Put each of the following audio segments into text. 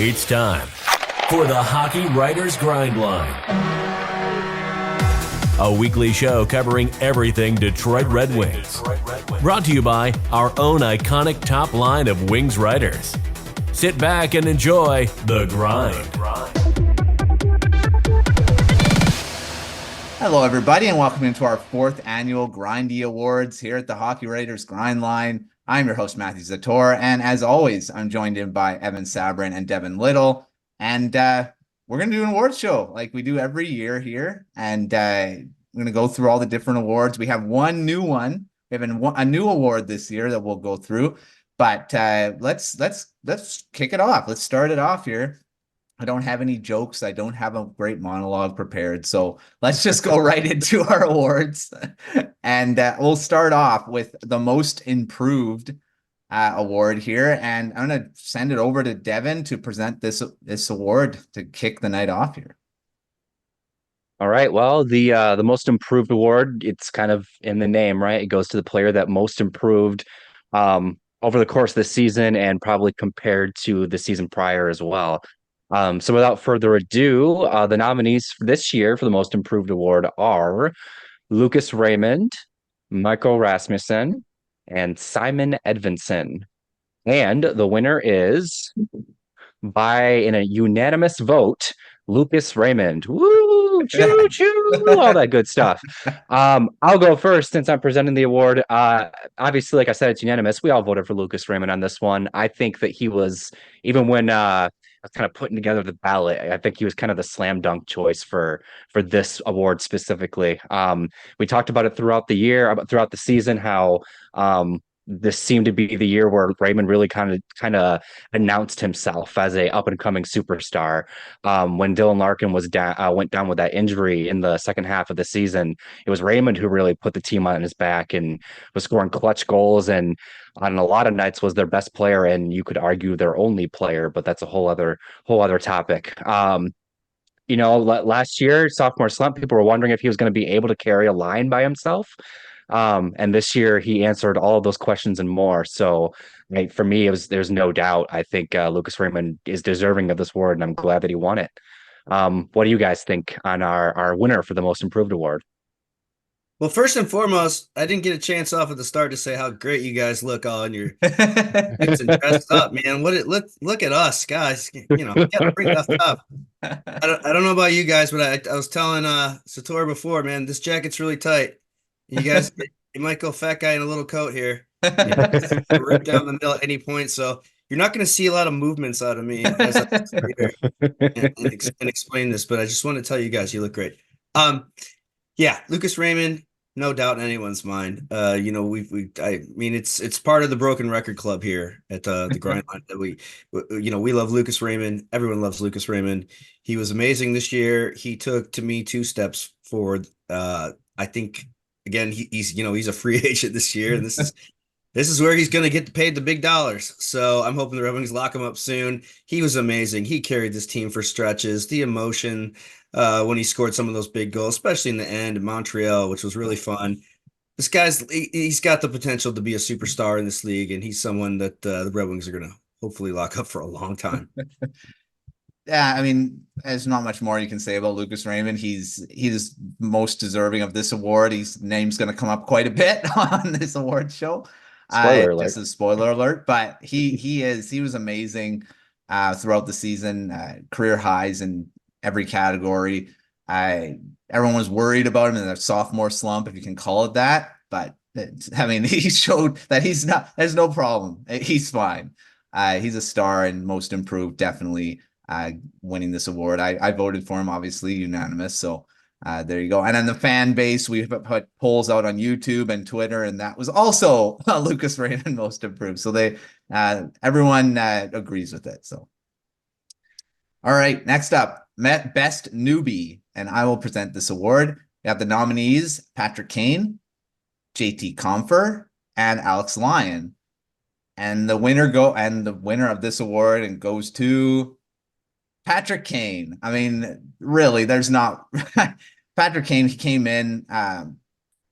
It's time for the Hockey Writers Grindline, a weekly show covering everything Detroit Red Wings. Brought to you by our own iconic top line of Wings writers. Sit back and enjoy The Grind. Hello, everybody, and welcome into our fourth annual Grindies Awards here at the Hockey Writers Grindline. I'm your host, Matthew Zator, and as always, I'm joined in by Evan Sabourin and Devin Little, and we're going to do an awards show like we do every year here, and we're going to go through all the different awards. We have one new one. We have a new award this year that we'll go through, but let's kick it off. Let's start it off here. I don't have any jokes. I don't have a great monologue prepared. So let's just go right into our awards. And we'll start off with the most improved award here. And I'm going to send it over to Devin to present this award to kick the night off here. All right. Well, the most improved award, it's kind of in the name, right? It goes to the player that most improved over the course of the season and probably compared to the season prior as well. So without further ado, the nominees for this year for the most improved award are Lucas Raymond, Michael Rasmussen, and Simon Edvinsson. And the winner is, in a unanimous vote, Lucas Raymond. Woo! Choo choo! All that good stuff. I'll go first since I'm presenting the award. Obviously, like I said, it's unanimous. We all voted for Lucas Raymond on this one. I think that he was, even when I was kind of putting together the ballot, I think he was kind of the slam dunk choice for this award specifically. We talked about it throughout the year, throughout the season, how this seemed to be the year where Raymond really kind of announced himself as a up and coming superstar. When Dylan Larkin went down with that injury in the second half of the season, it was Raymond who really put the team on his back and was scoring clutch goals, and on a lot of nights was their best player, and you could argue their only player, but that's a whole other topic. Last year, sophomore slump, people were wondering if he was going to be able to carry a line by himself. And this year he answered all of those questions and more. So for me, there's no doubt. I think Lucas Raymond is deserving of this award, and I'm glad that he won it. What do you guys think on our winner for the most improved award? Well, first and foremost, I didn't get a chance off at the start to say how great you guys look all in your and dressed up, man. Look at us, guys. Gotta bring us up. I don't know about you guys, but I was telling Zator before, man, this jacket's really tight. You guys, you might go fat guy in a little coat here. Rip down the middle at any point, so you're not going to see a lot of movements out of me as I and explain this. But I just want to tell you guys, you look great. Yeah, Lucas Raymond, no doubt in anyone's mind. I mean, it's part of the Broken Record Club here at the Grindline that we love Lucas Raymond. Everyone loves Lucas Raymond. He was amazing this year. He took, to me, 2 steps forward. I think. Again, he's a free agent this year, and this is where he's going to get paid the big dollars. So I'm hoping the Red Wings lock him up soon. He was amazing. He carried this team for stretches. The emotion when he scored some of those big goals, especially in the end in Montreal, which was really fun. This he's got the potential to be a superstar in this league, and he's someone that the Red Wings are going to hopefully lock up for a long time. Yeah, I mean, there's not much more you can say about Lucas Raymond. He's most deserving of this award. His name's going to come up quite a bit on this award show. Spoiler alert. Just a spoiler alert, but he was amazing throughout the season. Career highs in every category. Everyone was worried about him in the sophomore slump, if you can call it that. But I mean, he showed that there's no problem. He's fine. He's a star and most improved, definitely. Winning this award. I voted for him, obviously unanimous. So there you go. And then the fan base, we put polls out on YouTube and Twitter, and that was also Lucas Raymond most improved. So everyone agrees with it. So all right, next up, best newbie, and I will present this award. We have the nominees: Patrick Kane, JT Compher, and Alex Lyon. And the winner of this award and goes to Patrick Kane. I mean, really, there's not Patrick Kane. He came in, not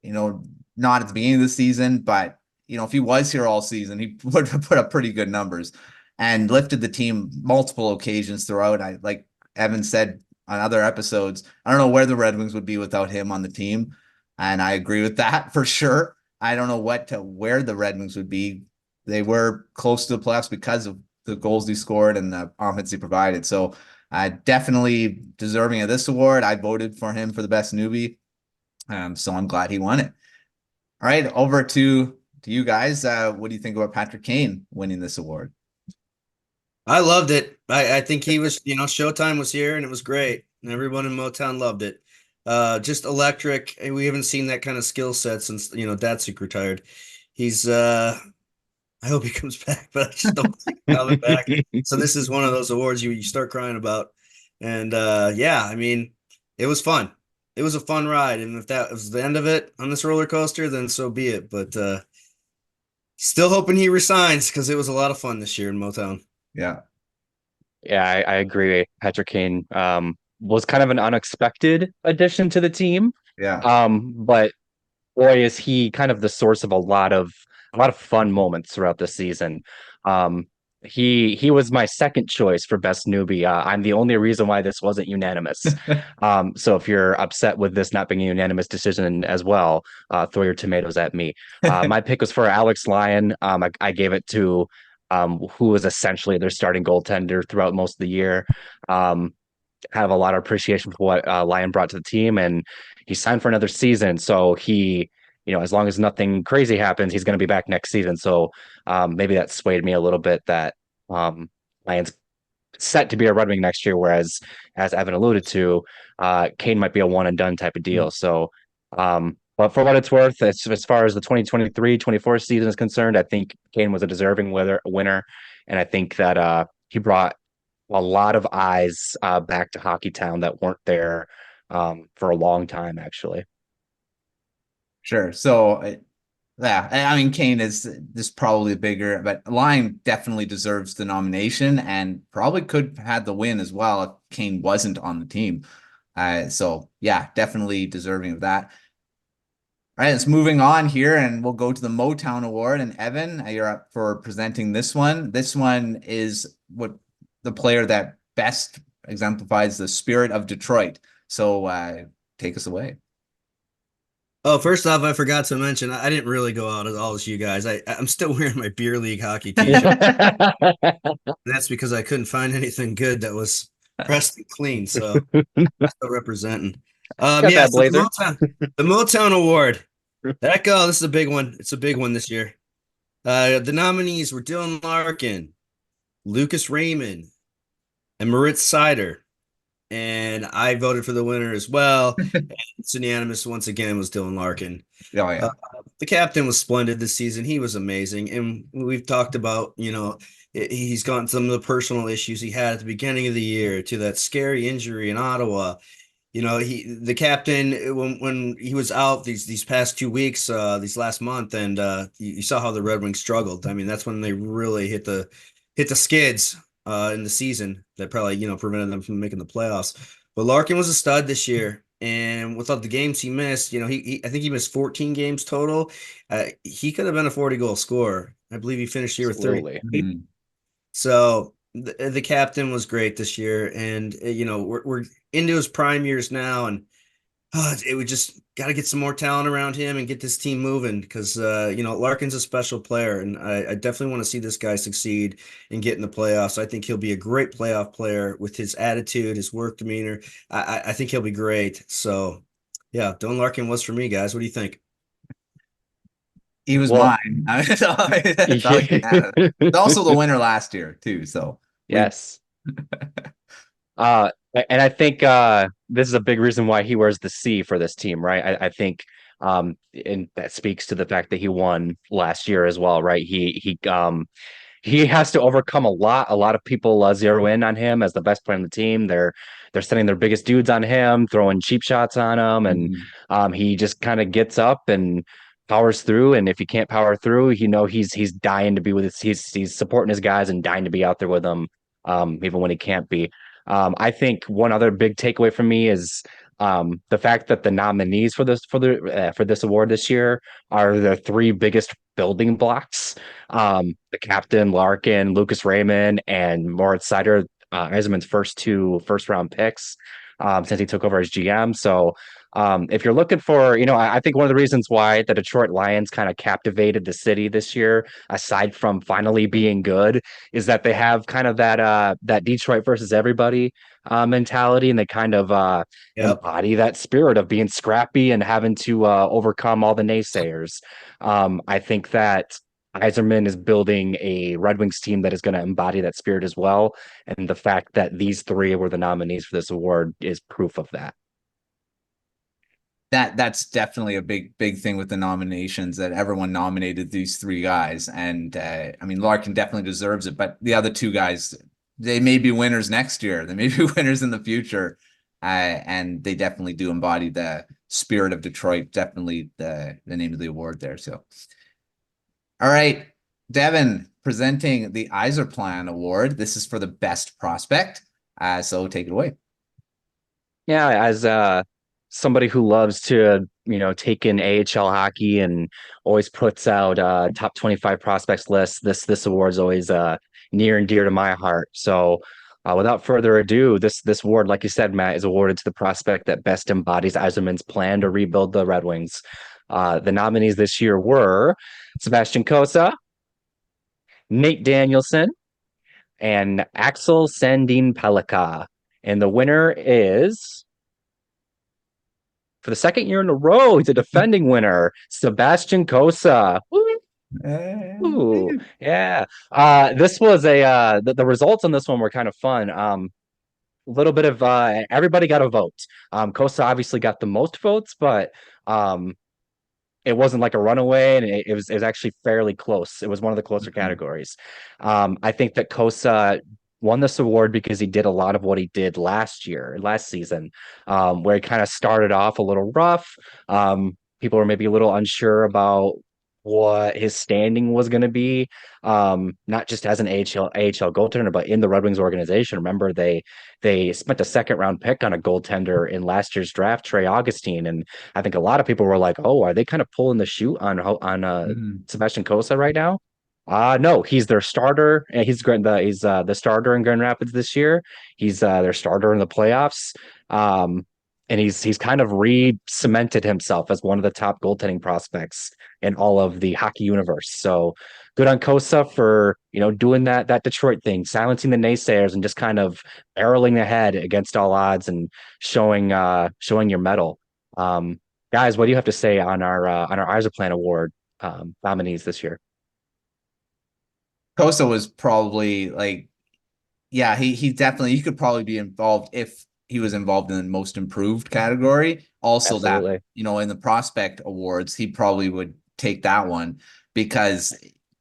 at the beginning of the season, but if he was here all season, he would have put up pretty good numbers. and lifted the team multiple occasions throughout. I like Evan said on other episodes, I don't know where the Red Wings would be without him on the team. And I agree with that for sure. I don't know where the Red Wings would be. They were close to the playoffs because of the goals he scored and the offense he provided. So definitely deserving of this award. I voted for him for the best newbie. So I'm glad he won it. All right, over to you guys. What do you think about Patrick Kane winning this award? I loved it. I think he was, Showtime was here and it was great. And everyone in Motown loved it. Just electric. And we haven't seen that kind of skill set since, Datsuk retired. He's I hope he comes back, but I just don't think he's coming back. So this is one of those awards you start crying about. And yeah, I mean, it was fun. It was a fun ride. And if that was the end of it on this roller coaster, then so be it. But still hoping he resigns because it was a lot of fun this year in Motown. Yeah. Yeah, I agree. Patrick Kane was kind of an unexpected addition to the team. Yeah. But boy, is he kind of the source of a lot of fun moments throughout the season. He was my second choice for best newbie. I'm the only reason why this wasn't unanimous. So if you're upset with this not being a unanimous decision as well, throw your tomatoes at me. My pick was for Alex Lyon. I gave it to who was essentially their starting goaltender throughout most of the year. Have a lot of appreciation for what Lyon brought to the team, and he signed for another season. So he, as long as nothing crazy happens, he's going to be back next season. So maybe that swayed me a little bit that Lyon's set to be a Red Wing next year, whereas, as Evan alluded to, Kane might be a one and done type of deal. So, but for what it's worth, as far as the 2023-24 season is concerned, I think Kane was a deserving winner. And I think that he brought a lot of eyes back to Hockey Town that weren't there for a long time, actually. Sure. So, yeah, I mean, Kane is probably bigger, but Lyon definitely deserves the nomination and probably could have had the win as well if Kane wasn't on the team. So, yeah, definitely deserving of that. All right, it's moving on here, and we'll go to the Motown Award. And Evan, you're up for presenting this one. This one is what the player that best exemplifies the spirit of Detroit. So take us away. Oh, first off, I forgot to mention, I didn't really go out as all as you guys. I'm still wearing my beer league hockey t-shirt. That's because I couldn't find anything good that was pressed and clean. So I'm still representing. Yeah, so the Motown Award. This is a big one. It's a big one this year. The nominees were Dylan Larkin, Lucas Raymond, and Moritz Seider. And I voted for the winner as well. And it's unanimous once again was Dylan Larkin. Oh, yeah. The captain was splendid this season. He was amazing. And we've talked about, he's gotten some of the personal issues he had at the beginning of the year to that scary injury in Ottawa. The captain, when he was out these past 2 weeks, these last month, and you saw how the Red Wings struggled. I mean, that's when they really hit the skids in the season that probably, prevented them from making the playoffs. But Larkin was a stud this year. And without the games he missed, I think he missed 14 games total. He could have been a 40-goal scorer. I believe he finished the year with 30. Mm-hmm. So the captain was great this year. And, we're into his prime years now. And we just got to get some more talent around him and get this team moving because, Larkin's a special player. And I definitely want to see this guy succeed and get in the playoffs. I think he'll be a great playoff player with his attitude, his work demeanor. I think he'll be great. So, yeah, Dylan Larkin was for me, guys. What do you think? He was mine. It's also the winner last year, too. So, yes. And I think this is a big reason why he wears the C for this team, right? I think, and that speaks to the fact that he won last year as well, right? He has to overcome a lot. A lot of people zero in on him as the best player on the team. They're sending their biggest dudes on him, throwing cheap shots on him, and he just kind of gets up and powers through. And if he can't power through, he's dying to be with he's supporting his guys and dying to be out there with them, even when he can't be. I think one other big takeaway from me is The fact that the nominees for this award this year are the three biggest building blocks, the captain Larkin, Lucas Raymond, and Moritz Seider, Yzerman's first round picks, since he took over as GM. So if you're looking for, I think one of the reasons why the Detroit Lions kind of captivated the city this year, aside from finally being good, is that they have kind of that Detroit versus everybody mentality, and they kind of embody that spirit of being scrappy and having to overcome all the naysayers. I think that Yzerman is building a Red Wings team that is going to embody that spirit as well. And the fact that these three were the nominees for this award is proof of that. That's definitely a big thing with the nominations, that everyone nominated these three guys. And I mean, Larkin definitely deserves it, but the other two guys, they may be winners next year. They may be winners in the future. And they definitely do embody the spirit of Detroit. Definitely the name of the award there. So, all right, Devin, presenting the Yzerplan Award. This is for the best prospect. So take it away. Yeah, as somebody who loves to, take in AHL hockey and always puts out top 25 prospects lists, this award's always near and dear to my heart. So without further ado, this award, like you said, Matt, is awarded to the prospect that best embodies Yzerman's plan to rebuild the Red Wings. The nominees this year were Sebastian Cossa, Nate Danielson, and Axel Sandin-Pellikka. And the winner is, for the second year in a row, he's a defending winner, Sebastian Cossa. Ooh, yeah. This was the results on this one were kind of fun. A little bit of everybody got a vote. Cossa obviously got the most votes, but it wasn't like a runaway, and it was actually fairly close. It was one of the closer categories. I think that Cossa won this award because he did a lot of what he did last season, where he kind of started off a little rough. People were maybe a little unsure about what his standing was going to be, not just as an AHL goaltender, but in the Red Wings organization. Remember, they spent a second round pick on a goaltender in last year's draft, Trey Augustine, and I think a lot of people were like, "Oh, are they kind of pulling the chute on Sebastian Cossa right now?" No, he's their starter, and he's the starter in Grand Rapids this year. He's their starter in the playoffs. And he's kind of re-cemented himself as one of the top goaltending prospects in all of the hockey universe. So good on Cossa for, doing that Detroit thing, silencing the naysayers and just kind of barreling ahead against all odds and showing your mettle. Guys, what do you have to say on our Yzerplan Award nominees this year? Cossa was probably he definitely, he could probably be involved if he was involved in the most improved category. Also, Absolutely. that, in the prospect awards, he probably would take that one because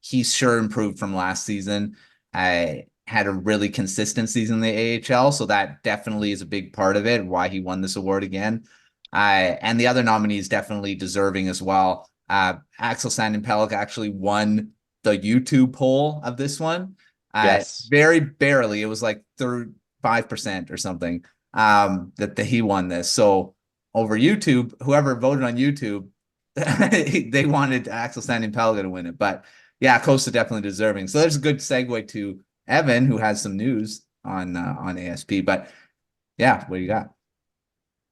he's sure improved from last season. I had a really consistent season in the AHL, so that definitely is a big part of it, why he won this award again. And the other nominees definitely deserving as well. Axel Sandin-Pellikka actually won the YouTube poll of this one. Yes. Very barely. It was like 5% or something that he won this. So over YouTube, whoever voted on YouTube, they wanted Axel Sandin-Pellikka to win it. But yeah, Cossa definitely deserving. So there's a good segue to Evan, who has some news on ASP. But yeah, what do you got?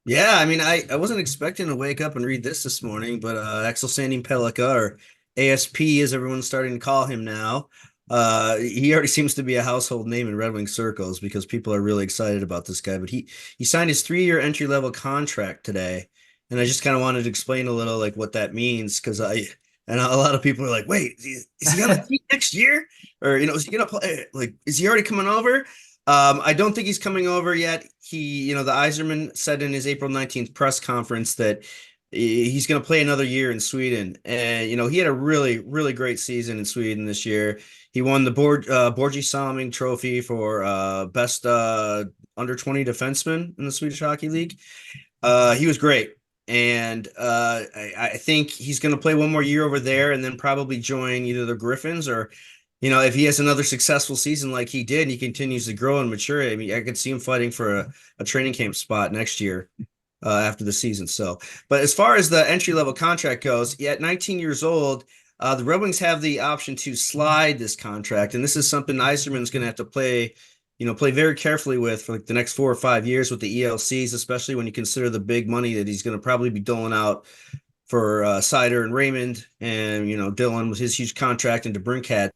Yeah, I mean, I wasn't expecting to wake up and read this morning, but Axel Sandin-Pellikka, or ASP as everyone's starting to call him now, he already seems to be a household name in Red Wing circles because people are really excited about this guy. But he signed his 3-year entry-level contract today, and I just kind of wanted to explain a little like what that means, because a lot of people are like, wait, is he on the team next year? Or, is he gonna play? Like, is he already coming over? I don't think he's coming over yet. The Yzerman said in his April 19th press conference that he's going to play another year in Sweden. And, he had a really, really great season in Sweden this year. He won the Borgie Salming Trophy for best under 20 defenseman in the Swedish Hockey League. He was great. And I think he's going to play one more year over there and then probably join either the Griffins or, if he has another successful season like he did and he continues to grow and mature, I mean, I could see him fighting for a training camp spot next year. after the season. So, but as far as the entry level contract goes, at 19 years old, the Red Wings have the option to slide this contract, and this is something Yzerman's going to have to play very carefully with for like the next 4 or 5 years with the ELCs, especially when you consider the big money that he's going to probably be doling out for Seider and Raymond, and Dylan with his huge contract, and DeBrincat.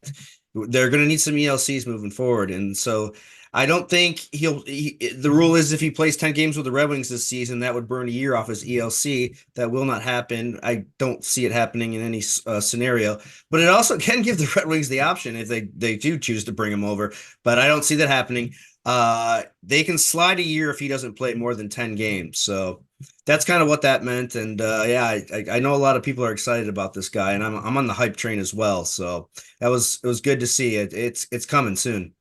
They're going to need some ELCs moving forward, and so I don't think the rule is if he plays 10 games with the Red Wings this season, that would burn a year off his ELC. That will not happen. I don't see it happening in any scenario, but it also can give the Red Wings the option if they do choose to bring him over, but I don't see that happening. They can slide a year if he doesn't play more than 10 games. So that's kind of what that meant. And I know a lot of people are excited about this guy, and I'm on the hype train as well. So it was good to see it. It's coming soon.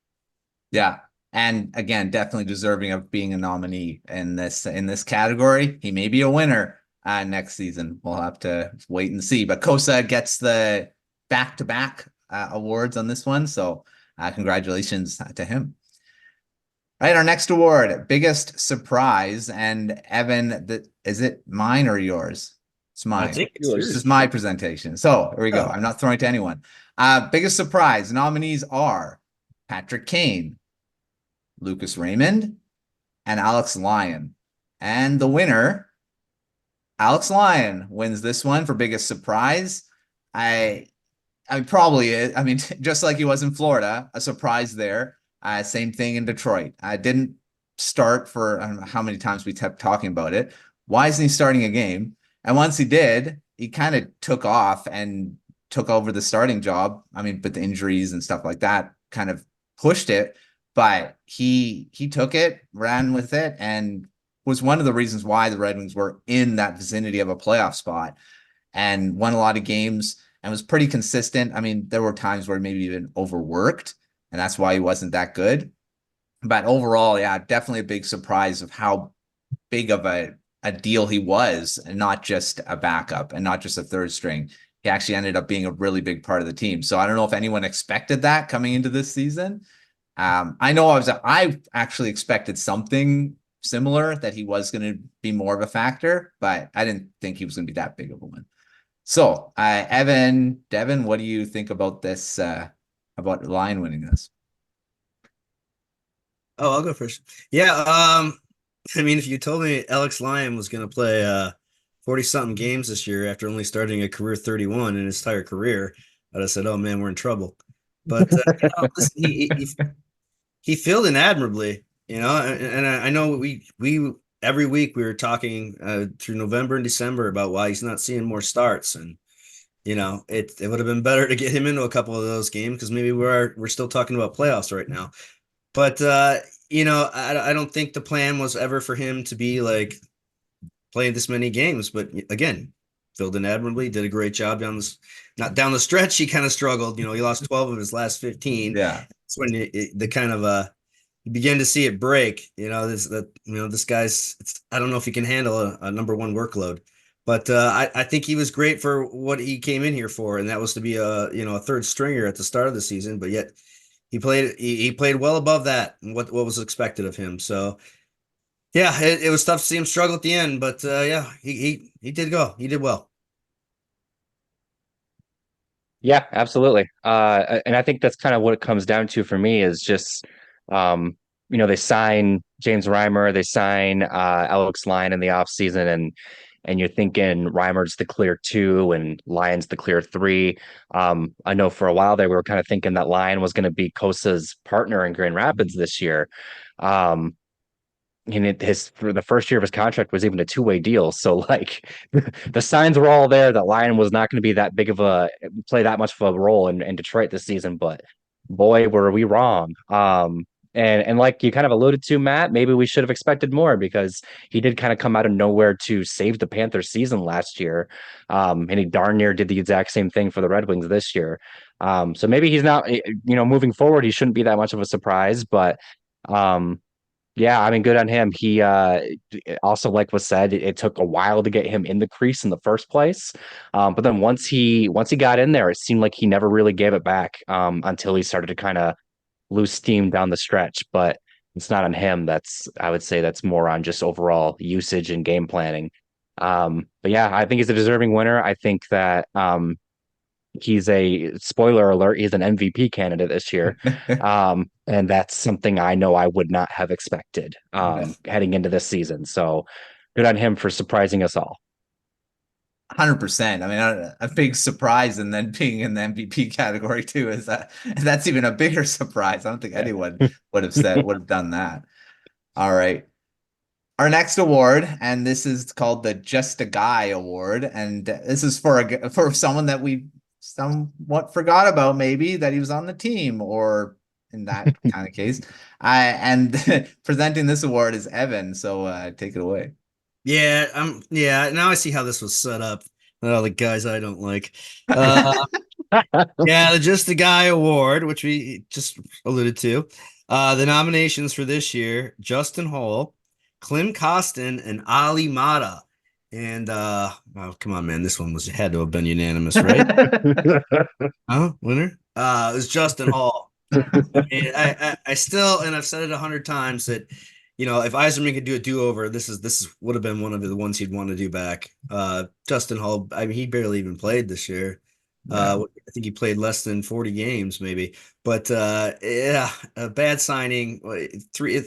Yeah. And again, definitely deserving of being a nominee in this category. He may be a winner next season. We'll have to wait and see. But Kosa gets the back-to-back awards on this one. So congratulations to him. All right, our next award, biggest surprise. And Evan, is it mine or yours? It's mine. I think it's yours. This is my presentation. So here we go. I'm not throwing it to anyone. Biggest surprise. Nominees are Patrick Kane, Lucas Raymond, and Alex Lyon. And the winner, Alex Lyon, wins this one for biggest surprise. I probably, just like he was in Florida, a surprise there. Same thing in Detroit. I didn't start for, I don't know how many times we kept talking about it. Why isn't he starting a game? And once he did, he kind of took off and took over the starting job. But the injuries and stuff like that kind of pushed it. But he took it, ran with it, and was one of the reasons why the Red Wings were in that vicinity of a playoff spot and won a lot of games and was pretty consistent. There were times where maybe even overworked, and that's why he wasn't that good. But overall, yeah, definitely a big surprise of how big of a deal he was, and not just a backup and not just a third string. He actually ended up being a really big part of the team. So I don't know if anyone expected that coming into this season. I know I actually expected something similar, that he was going to be more of a factor, but I didn't think he was going to be that big of a one. So, Devin, what do you think about this, about Lyon winning this? Oh, I'll go first. Yeah. If you told me Alex Lyon was going to play 40-something games this year after only starting a career 31 in his entire career, I'd have said, oh man, we're in trouble. But listen, he filled in admirably, and I know we every week we were talking through November and December about why he's not seeing more starts, and it would have been better to get him into a couple of those games, because maybe we're still talking about playoffs right now. But I don't think the plan was ever for him to be like playing this many games. But again, filled in admirably, did a great job not down the stretch. He kind of struggled. He lost 12 of his last 15. Yeah. It's when you begin to see it break. This guy's, I don't know if he can handle a number one workload, but I think he was great for what he came in here for, and that was to be a third stringer at the start of the season. But yet he played well above that and what was expected of him. So yeah, it was tough to see him struggle at the end, but he did go. He did well. Yeah, absolutely. And I think that's kind of what it comes down to for me, is just, they sign James Reimer, they sign Alex Lyon in the offseason, and you're thinking Reimer's the clear 2 and Lyon's the clear 3. I know for a while there we were kind of thinking that Lyon was going to be Kosa's partner in Grand Rapids this year. For the first year of his contract was even a 2-way deal. So like the signs were all there that Lyon was not going to be that big of play that much of a role in Detroit this season, but boy, were we wrong. And like you kind of alluded to, Matt, maybe we should have expected more, because he did kind of come out of nowhere to save the Panthers season last year. And he darn near did the exact same thing for the Red Wings this year. So maybe he's not, moving forward, he shouldn't be that much of a surprise, but yeah, good on him. He also, like was said, it took a while to get him in the crease in the first place. But then once he got in there, it seemed like he never really gave it back until he started to kind of lose steam down the stretch. But it's not on him. I would say that's more on just overall usage and game planning. But yeah, I think he's a deserving winner. I think that he's a spoiler alert, he's an MVP candidate this year. And that's something I know I would not have expected heading into this season. So good on him for surprising us all. 100%. I mean, a big surprise, and then being in the MVP category too that's even a bigger surprise. I don't think anyone would have done that. All right. Our next award, and this is called the Just a Guy Award, and this is for someone that we somewhat forgot about, maybe that he was on the team, or in that kind of case. And presenting this award is Evan. So take it away. Yeah, now I see how this was set up. All the guys I don't like. Yeah, the Just a Guy Award, which we just alluded to. The nominations for this year: Justin Hall, Klim Kostin, and Ali Mata. And oh, come on, man, this one had to have been unanimous, right? Winner? It was Justin Hall. I still, and I've said it 100 times, that if Yzerman could do a do-over, this would have been one of the ones he'd want to do back. Justin Hall, I mean, he barely even played this year. I think he played less than 40 games, maybe. But yeah, a bad signing. Three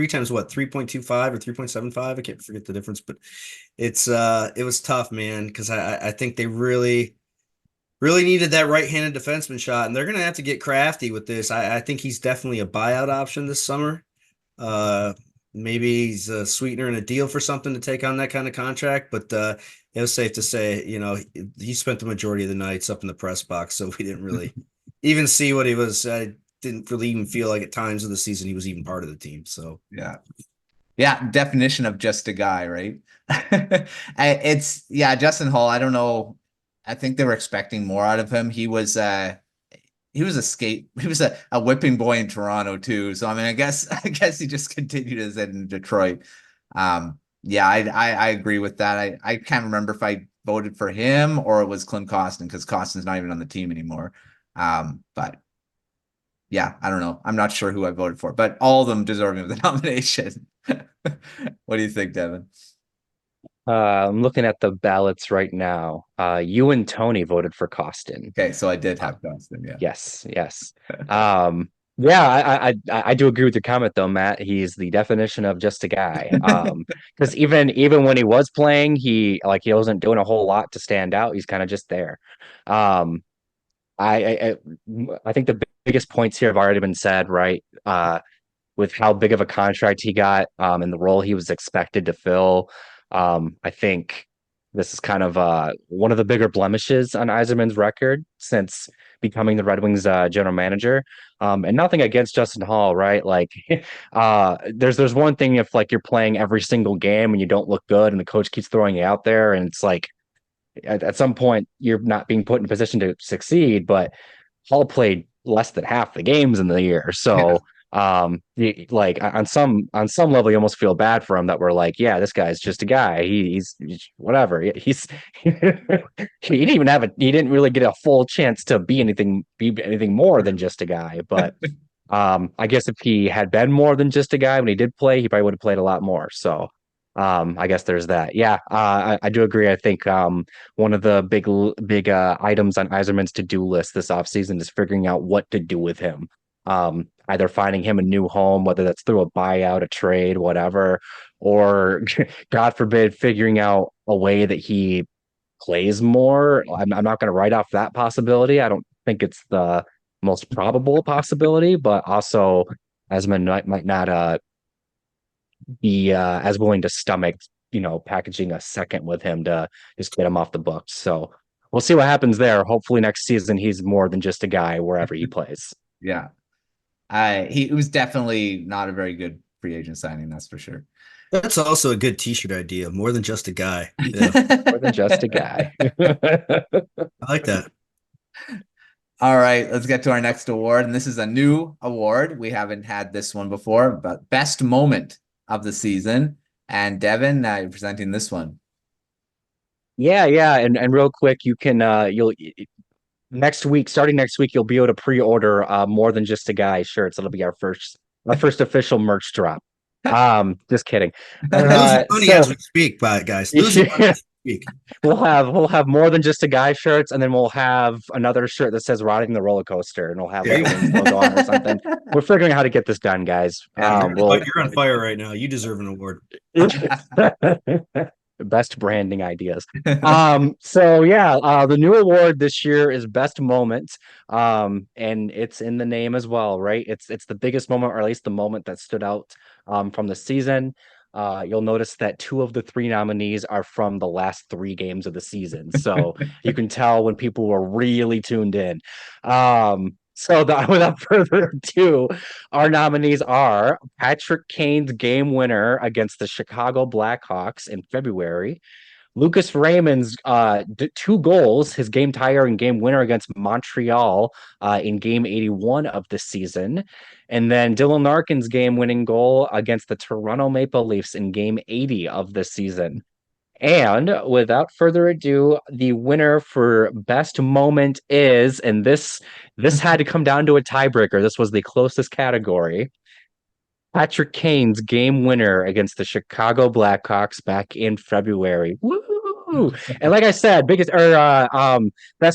times what, 3.25 or 3.75? I can't forget the difference, but it was tough, man, because I think they really needed that right-handed defenseman shot, and they're gonna have to get crafty with this. I think he's definitely a buyout option this summer. Maybe he's a sweetener and a deal for something to take on that kind of contract, but it was safe to say, he spent the majority of the nights up in the press box, so we didn't really even see what he was. I didn't really even feel like at times of the season he was even part of the team. So yeah, definition of just a guy, right? Justin Hall. I don't know. I think they were expecting more out of him. He was a whipping boy in Toronto too. So I mean, I guess he just continued as it in Detroit. I agree with that. I can't remember if I voted for him or it was Klim Kostin, because Kostin's not even on the team anymore. But yeah, I don't know. I'm not sure who I voted for, but all of them deserving of the nomination. What do you think, Devin? I'm looking at the ballots right now. You and Tony voted for Kostin. Okay, so I did have Kostin. Yeah. Yes. Yeah, I do agree with your comment though, Matt. He's the definition of just a guy. Because even when he was playing, he wasn't doing a whole lot to stand out. He's kind of just there. I think the biggest points here have already been said, right? With how big of a contract he got, and the role he was expected to fill. I think this is kind of one of the bigger blemishes on Yzerman's record since becoming the Red Wings general manager. And nothing against Justin Hall, right? Like, there's one thing if you're playing every single game and you don't look good and the coach keeps throwing you out there, and it's like at some point you're not being put in a position to succeed. But Hall played less than half the games in the year, so. On some level you almost feel bad for him, that we're like, yeah, this guy's just a guy. He's whatever. He didn't really get a full chance to be anything more than just a guy. But I guess if he had been more than just a guy when he did play, he probably would have played a lot more. So I guess there's that. Yeah, I do agree. I think one of the big items on Yzerman's to-do list this offseason is figuring out what to do with him. Either finding him a new home, whether that's through a buyout, a trade, whatever, or God forbid, figuring out a way that he plays more. I'm not going to write off that possibility. I don't think it's the most probable possibility, but also Yzerman might not be as willing to stomach, packaging a second with him to just get him off the books. So we'll see what happens there. Hopefully next season he's more than just a guy wherever he plays. Yeah. He was definitely not a very good free agent signing, that's for sure. That's also a good t-shirt idea. More than just a guy. Yeah. More than just a guy. I like that. All right, let's get to our next award. And this is a new award. We haven't had this one before, but best moment of the season. And Devin, you're presenting this one. Yeah. And real quick, you can starting next week, you'll be able to pre-order More Than Just a Guy shirts. It'll be our first our first official merch drop. Just kidding. Losing money So as we speak, guys. Losing money as we speak. we'll have more than just a guy shirts, and then we'll have another shirt that says "Riding the Roller Coaster," and we'll have like a Wings logo on it or something. We're figuring out how to get this done, guys. Yeah, You're on fire right now. You deserve an award. Best branding ideas. So yeah, the new award this year is best moment. And it's in the name as well, right? It's the biggest moment, or at least the moment that stood out from the season. You'll notice that 2 of the 3 nominees are from the last 3 games of the season. So you can tell when people were really tuned in. Without further ado, our nominees are Patrick Kane's game winner against the Chicago Blackhawks in February, Lucas Raymond's 2 goals, his game tire and game winner against Montreal in game 81 of the season, and then Dylan Larkin's game winning goal against the Toronto Maple Leafs in game 80 of the season. And without further ado, the winner for best moment is, and this had to come down to a tiebreaker. This was the closest category. Patrick Kane's game winner against the Chicago Blackhawks back in February. Woo! And like I said, best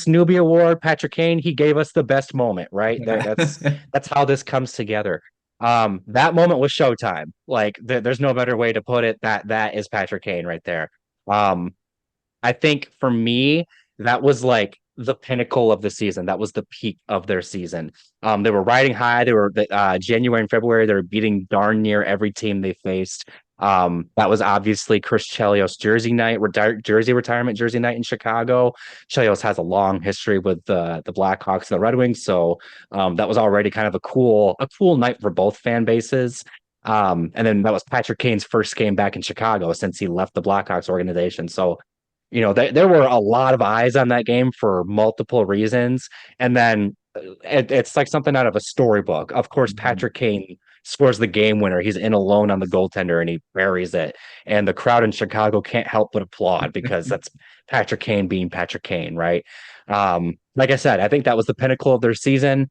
Newbie Award, Patrick Kane, he gave us the best moment, right? That's how this comes together. That moment was showtime. Like there's no better way to put it. That is Patrick Kane right there. I think for me, that was like the pinnacle of the season. That was the peak of their season. They were riding high. They were January and February. They were beating darn near every team they faced. That was obviously Chris Chelios' jersey retirement jersey night in Chicago. Chelios has a long history with the Blackhawks and the Red Wings, so that was already kind of a cool night for both fan bases. And then that was Patrick Kane's first game back in Chicago since he left the Blackhawks organization. So, there were a lot of eyes on that game for multiple reasons. And then it's like something out of a storybook. Of course, Patrick Kane scores the game winner. He's in alone on the goaltender and he buries it. And the crowd in Chicago can't help but applaud because that's Patrick Kane being Patrick Kane, right? Like I said, I think that was the pinnacle of their season.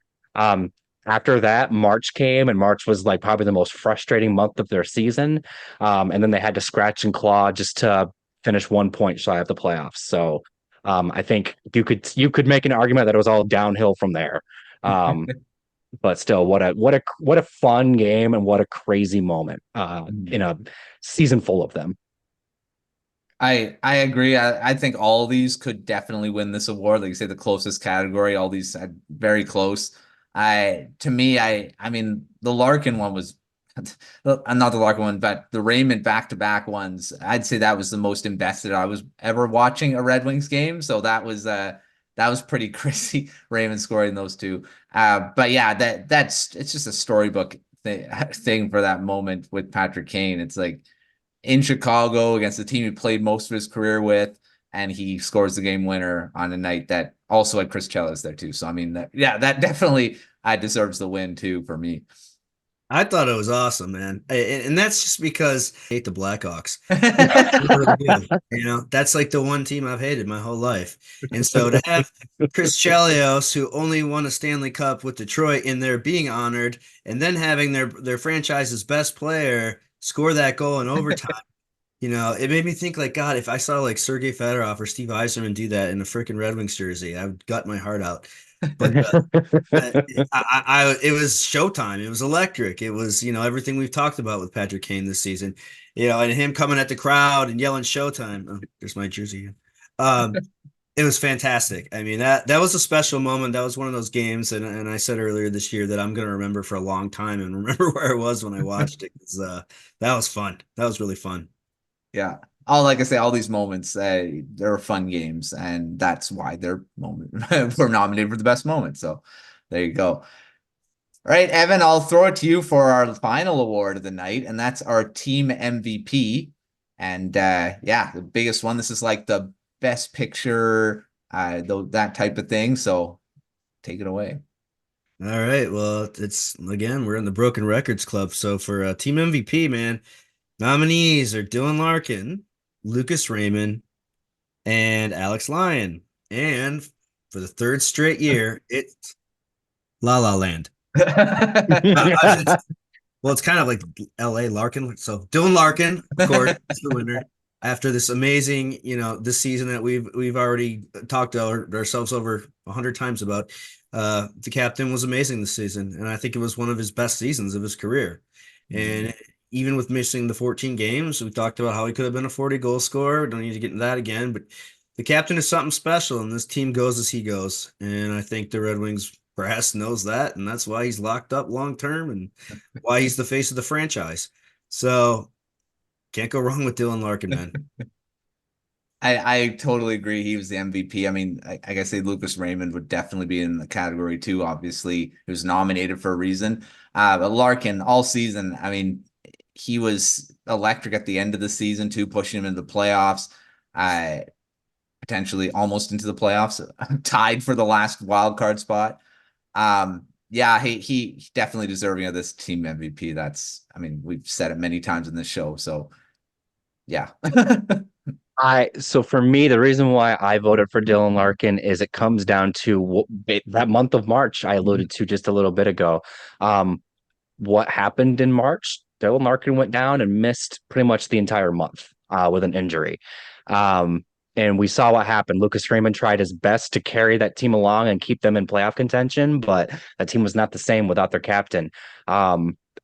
After that, March came, and March was like probably the most frustrating month of their season. And then they had to scratch and claw just to finish 1 point shy of the playoffs. So I think you could make an argument that it was all downhill from there. But still, what a fun game and what a crazy moment in a season full of them. I agree. I think all these could definitely win this award. Like you say, the closest category, all these very close. I mean, the Larkin one was not the Larkin one, but the Raymond back-to-back ones. I'd say that was the most invested I was ever watching a Red Wings game. So that was pretty crazy. Raymond scoring those 2. But yeah, it's just a storybook thing for that moment with Patrick Kane. It's like in Chicago against the team he played most of his career with, and he scores the game winner on a night that also had Chris Chelios there too. So I mean, that definitely deserves the win too for me. I thought it was awesome, man, and that's just because I hate the Blackhawks. That's like the one team I've hated my whole life, and so to have Chris Chelios, who only won a Stanley Cup with Detroit, in there being honored, and then having their franchise's best player score that goal in overtime. It made me think, like, God, if I saw like Sergei Fedorov or Steve Yzerman do that in a freaking Red Wings jersey, I would gut my heart out. But it was showtime. It was electric. It was, everything we've talked about with Patrick Kane this season, and him coming at the crowd and yelling showtime. Oh, there's my jersey. It was fantastic. I mean, that was a special moment. That was one of those games. And I said earlier this year that I'm going to remember for a long time and remember where I was when I watched it. 'Cause, that was fun. That was really fun. Yeah. Like I say, all these moments, they're fun games, and that's why they're were nominated for the best moment. So there you go. All right, Evan, I'll throw it to you for our final award of the night, and that's our team MVP. And the biggest one. This is like the best picture, that type of thing. So take it away. All right. Well, we're in the Broken Records Club. So for team MVP, man, nominees are Dylan Larkin, Lucas Raymond, and Alex Lyon. And for the 3rd straight year, it's La La Land. Well, it's kind of like L.A. Larkin. So Dylan Larkin, of course, is the winner. After this amazing, this season that we've already talked ourselves over 100 times about, the captain was amazing this season, and I think it was one of his best seasons of his career. And even with missing the 14 games, we talked about how he could have been a 40 goal scorer. Don't need to get into that again, but the captain is something special, and this team goes as he goes. And I think the Red Wings brass knows that, and that's why he's locked up long term and why he's the face of the franchise. So can't go wrong with Dylan Larkin, man. I totally agree. He was the MVP. I mean, I guess say Lucas Raymond would definitely be in the category too. Obviously, he was nominated for a reason. But Larkin all season, I mean, he was electric at the end of the season too, pushing him into the playoffs. Potentially almost into the playoffs, tied for the last wild card spot. Yeah, he definitely deserving of this team MVP. I mean, we've said it many times in this show. So yeah. So for me, the reason why I voted for Dylan Larkin is it comes down to that month of March I alluded to just a little bit ago. What happened in March? Dylan Larkin went down and missed pretty much the entire month with an injury. And we saw what happened. Lucas Raymond tried his best to carry that team along and keep them in playoff contention, but that team was not the same without their captain.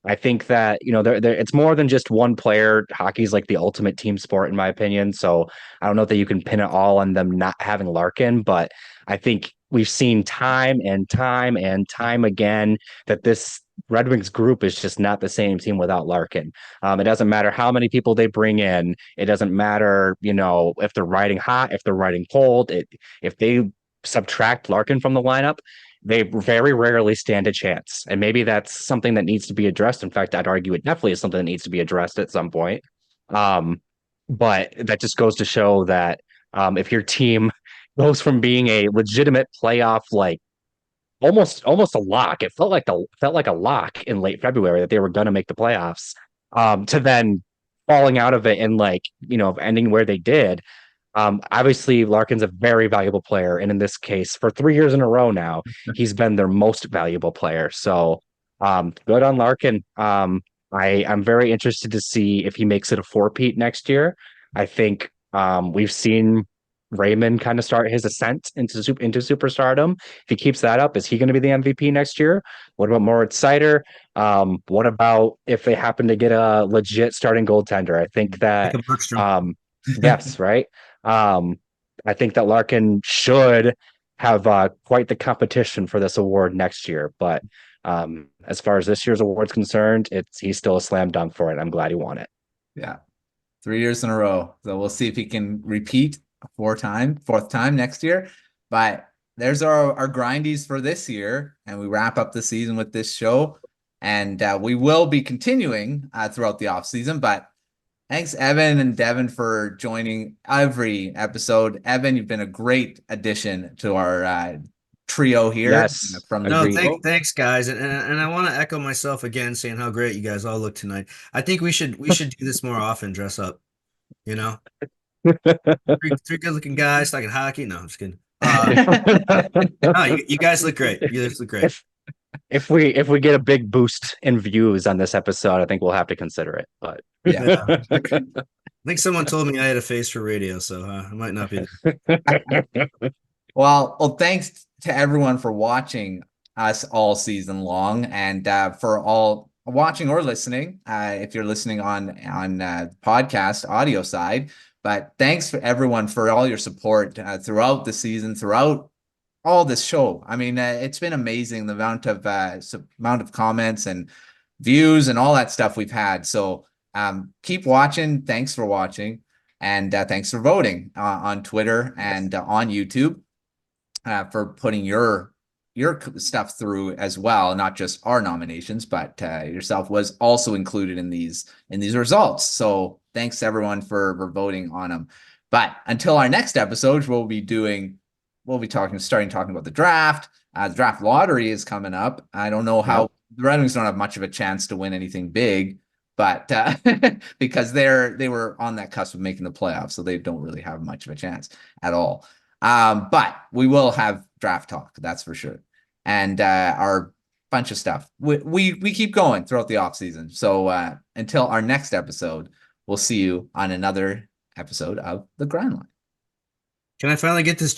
I think that, it's more than just one player. Hockey's like the ultimate team sport, in my opinion. So I don't know that you can pin it all on them not having Larkin, but I think we've seen time and time and time again that this Red Wings group is just not the same team without Larkin. It doesn't matter how many people they bring in. It doesn't matter, if they're riding hot, if they're riding cold. If they subtract Larkin from the lineup, they very rarely stand a chance. And maybe that's something that needs to be addressed. In fact, I'd argue it definitely is something that needs to be addressed at some point. But that just goes to show that if your team goes from being a legitimate playoff, like almost a lock, it felt like a lock in late February that they were going to make the playoffs, to then falling out of it and ending where they did. Obviously, Larkin's a very valuable player, and in this case, for 3 years in a row now, he's been their most valuable player. So, good on Larkin. I'm very interested to see if he makes it a four-peat next year. I think we've seen Raymond kind of start his ascent into superstardom. If he keeps that up, is he going to be the MVP next year? What about Moritz Seider? What about if they happen to get a legit starting goaltender? I think that yes, right. I think that Larkin should have quite the competition for this award next year. But as far as this year's award's concerned, he's still a slam dunk for it. I'm glad he won it. Yeah, 3 years in a row. So we'll see if he can repeat a fourth time next year. But there's our grindies for this year, and we wrap up the season with this show. And we will be continuing throughout the off season, but thanks, Evan and Devin, for joining every episode. Evan, you've been a great addition to our trio here. Yes. Thanks, guys. And I want to echo myself again, saying how great you guys all look tonight. I think we should do this more often. Dress up, three good-looking guys talking hockey. No, I'm just kidding. No, you guys look great. You guys look great. If we get a big boost in views on this episode, I think we'll have to consider it. But yeah, I think someone told me I had a face for radio, so I might not be. Well, thanks to everyone for watching us all season long, and for all watching or listening. If you're listening on podcast audio side, but thanks for everyone for all your support throughout the season, throughout all this show. I mean, it's been amazing, the amount of comments and views and all that stuff we've had. So keep watching. Thanks for watching, and thanks for voting on Twitter and on YouTube, for putting your stuff through as well. Not just our nominations, but yourself was also included in these results. So thanks everyone for voting on them. But until our next episode, we'll be starting talking about the draft. The draft lottery is coming up. I don't know how the Red Wings don't have much of a chance to win anything big, but because they were on that cusp of making the playoffs, so they don't really have much of a chance at all. But we will have draft talk, that's for sure. And our bunch of stuff. We keep going throughout the off season. So until our next episode, we'll see you on another episode of The Grind Line. Can I finally get this